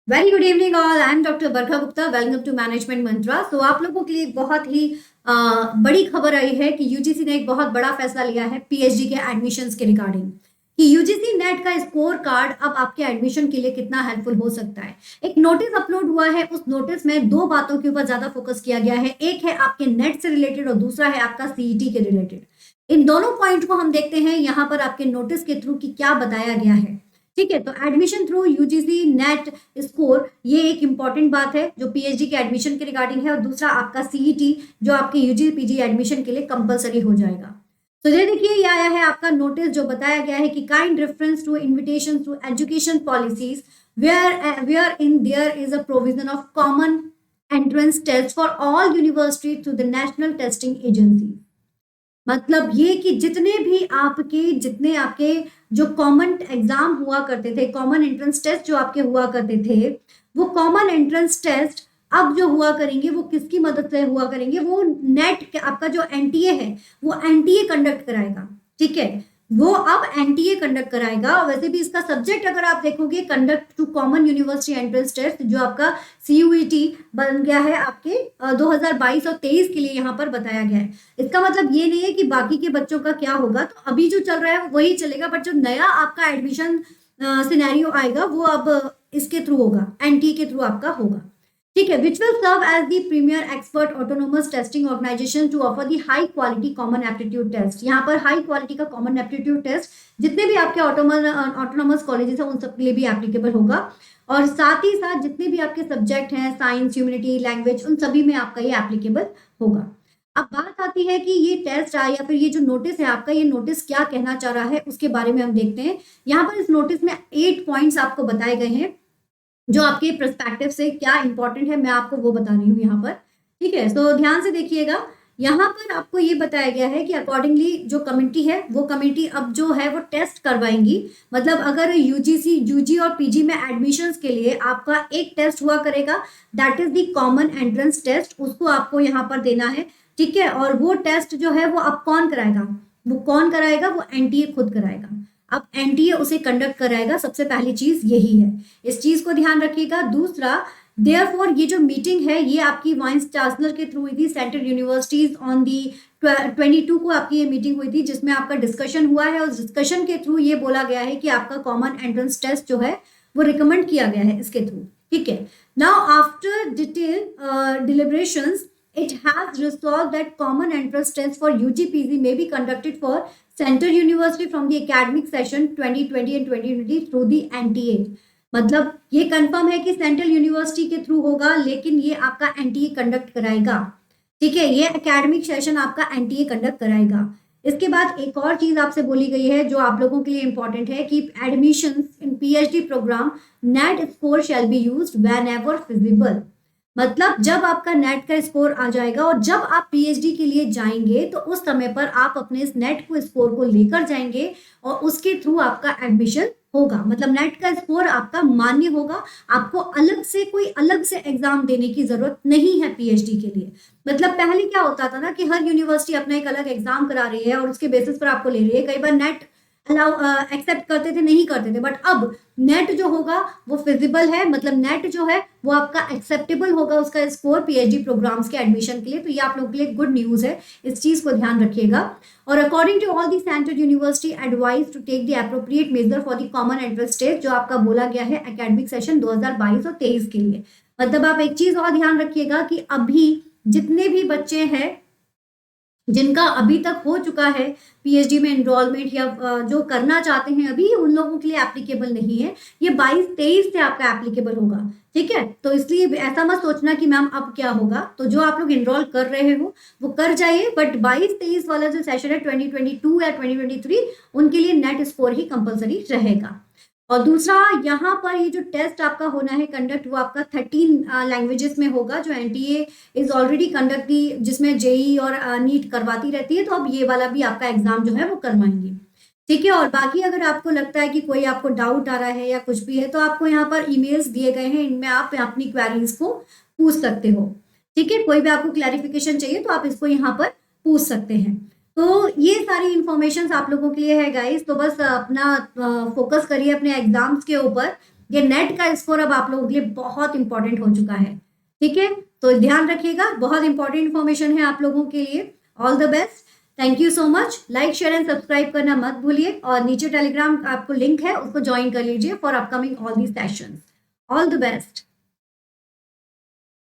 Very good evening all. I am doctor Barkha Gupta. Welcome to management Mantra. तो आप लोगों के लिए बहुत ही बड़ी खबर आई है कि यूजीसी ने एक बहुत बड़ा फैसला लिया है पीएचडी के एडमिशन्स के रिगार्डिंग कि यूजीसी नेट का स्कोर कार्ड अब आपके एडमिशन के लिए कितना हेल्पफुल हो सकता है। एक नोटिस अपलोड हुआ है, उस नोटिस में दो बातों के ऊपर ज्यादा फोकस किया गया है। एक है आपके नेट से रिलेटेड और दूसरा है आपका सीईटी के रिलेटेड। इन दोनों पॉइंट को हम देखते हैं यहाँ पर आपके नोटिस के थ्रू कि क्या बताया गया है। ठीक है, तो admission through UGC net score ये एक इंपॉर्टेंट बात है जो पीएचडी के एडमिशन के रिगार्डिंग है, और दूसरा आपका सीईटी जो आपके यूजी पीजी एडमिशन के लिए कंपलसरी हो जाएगा। तो ये देखिए, ये आया है आपका नोटिस जो बताया गया है कि kind reference to invitation to education policies where in there is a provision of common entrance test for all university through the National Testing Agency. मतलब ये कि जितने आपके जो कॉमन एग्जाम हुआ करते थे, कॉमन एंट्रेंस टेस्ट जो आपके हुआ करते थे, वो कॉमन एंट्रेंस टेस्ट अब जो हुआ करेंगे वो किसकी मदद से हुआ करेंगे? वो नेट आपका जो एनटीए है वो एनटीए कंडक्ट कराएगा। ठीक है, वो अब एनटीए कंडक्ट कराएगा। और वैसे भी इसका सब्जेक्ट अगर आप देखोगे, conduct to common university entrance test, जो आपका सीयूईटी बन गया है आपके 2022 और 23 के लिए यहाँ पर बताया गया है। इसका मतलब ये नहीं है कि बाकी के बच्चों का क्या होगा, तो अभी जो चल रहा है वही चलेगा, बट जो नया आपका एडमिशन सिनेरियो आएगा वो अब इसके थ्रू होगा, एनटीए के थ्रू आपका होगा। ठीक है, which will serve as the premier expert autonomous testing organisation to offer the high quality common aptitude test. यहाँ पर हाई क्वालिटी का कॉमन एप्टीट्यूड टेस्ट जितने भी आपके ऑटोनोमस कॉलेजेस हैं उन सबके लिए भी एप्लीकेबल होगा, और साथ ही साथ जितने भी आपके सब्जेक्ट हैं, साइंस, ह्यूमैनिटी, लैंग्वेज, उन सभी में आपका ये एप्लीकेबल होगा। अब बात आती है कि ये टेस्ट आया या फिर ये जो नोटिस है आपका, ये नोटिस क्या कहना चाह रहा है उसके बारे में हम देखते हैं। यहाँ पर इस नोटिस में 8 पॉइंट्स आपको बताए गए हैं जो आपके पर्सपेक्टिव से क्या इंपॉर्टेंट है, मैं आपको वो बता रही हूँ यहाँ पर। ठीक है, तो ध्यान से देखिएगा। यहाँ पर आपको ये बताया गया है कि अकॉर्डिंगली जो कमेटी है वो कमेटी अब जो है वो टेस्ट करवाएंगी। मतलब अगर यूजी और पीजी में एडमिशन्स के लिए आपका एक टेस्ट हुआ करेगा, that is the common entrance test, उसको आपको यहाँ पर देना है। ठीक है, और वो टेस्ट जो है वो अब कौन कराएगा? वो एनटीए खुद कराएगा। अब एनटीए उसे कंडक्ट कराएगा। सबसे पहली चीज यही है, इस चीज को ध्यान रखिएगा। दूसरा, देयरफॉर ये जो मीटिंग है ये आपकी वाइस चांसलर के थ्रू हुई थी, सेंट्रल यूनिवर्सिटीज ऑन दी 22 को आपकी ये मीटिंग हुई थी जिसमें आपका डिस्कशन हुआ है, और डिस्कशन के थ्रू ये बोला गया है कि आपका कॉमन एंट्रेंस टेस्ट जो है वो रिकमेंड किया गया है इसके थ्रू। ठीक है, now after detail deliberations it has resolved that common entrance test for UGPG may be conducted for Central University from the academic session 2020 and 2020 through the NTA। मतलब ये कंफर्म है कि सेंट्रल यूनिवर्सिटी के through होगा, लेकिन ये आपका NTA conduct कराएगा। ठीक है, ये एकेडमिक सेशन आपका एनटीए कंडक्ट कराएगा। इसके बाद एक और चीज आपसे बोली गई है जो आप लोगों के लिए इंपॉर्टेंट है कि admissions in PhD programme NET score shall be used whenever feasible. मतलब जब आपका नेट का स्कोर आ जाएगा और जब आप पीएचडी के लिए जाएंगे तो उस समय पर आप अपने इस नेट को स्कोर को लेकर जाएंगे और उसके थ्रू आपका एडमिशन होगा। मतलब नेट का स्कोर आपका मान्य होगा, आपको अलग से एग्जाम देने की जरूरत नहीं है पीएचडी के लिए। मतलब पहले क्या होता था ना कि हर यूनिवर्सिटी अपना एक अलग एग्जाम करा रही है और उसके बेसिस पर आपको ले रही है। कई बार नेट अलाउ एक्सेप्ट करते थे, नहीं करते थे, बट अब नेट जो होगा वो फिजिबल है। मतलब नेट जो है वो आपका एक्सेप्टेबल होगा उसका स्कोर पीएचडी प्रोग्राम्स के एडमिशन के लिए। तो ये आप लोगों के लिए गुड न्यूज है, इस चीज को ध्यान रखिएगा। और according to all the central university advise to take the appropriate measure for the common entrance test, जो आपका बोला गया है एकेडमिक सेशन 2022 और 23 के लिए। मतलब आप एक चीज और ध्यान रखिएगा कि अभी जितने भी बच्चे हैं जिनका अभी तक हो चुका है पीएचडी में एनरोलमेंट या जो करना चाहते हैं अभी, उन लोगों के लिए एप्लीकेबल नहीं है। ये 22-23 से आपका एप्लीकेबल होगा। ठीक है, तो इसलिए ऐसा मत सोचना कि मैम अब क्या होगा। तो जो आप लोग एनरोल कर रहे हो वो कर जाइए, बट 22-23 वाला जो सेशन है 2022 या 2023 उनके लिए नेट स्कोर ही कंपलसरी रहेगा। और दूसरा, यहाँ पर ये जो टेस्ट आपका होना है कंडक्ट, वो आपका 13 लैंग्वेजेस में होगा, जो NTA is already conduct the, जिसमें जेई और नीट करवाती रहती है। तो अब ये वाला भी आपका एग्जाम जो है वो करवाएंगे। ठीक है, और बाकी अगर आपको लगता है कि कोई आपको डाउट आ रहा है या कुछ भी है तो आपको यहाँ पर ईमेल्स दिए गए हैं, इनमें आप अपनी क्वेरीज को पूछ सकते हो। ठीक है, कोई भी आपको क्लैरिफिकेशन चाहिए तो आप इसको यहाँ पर पूछ सकते हैं। तो ये सारी इंफॉर्मेशन आप लोगों के लिए है गाइस। तो बस अपना फोकस करिए अपने एग्जाम्स के ऊपर, ये नेट का स्कोर अब आप लोगों के लिए बहुत इंपॉर्टेंट हो चुका है, ठीक है। तो ध्यान रखिएगा, बहुत इंपॉर्टेंट इंफॉर्मेशन है आप लोगों के लिए। All the best, thank you so much. Like share and subscribe करना मत भूलिए, और नीचे टेलीग्राम आपको लिंक है, उसको ज्वाइन कर लीजिए for upcoming all the sessions. All the best.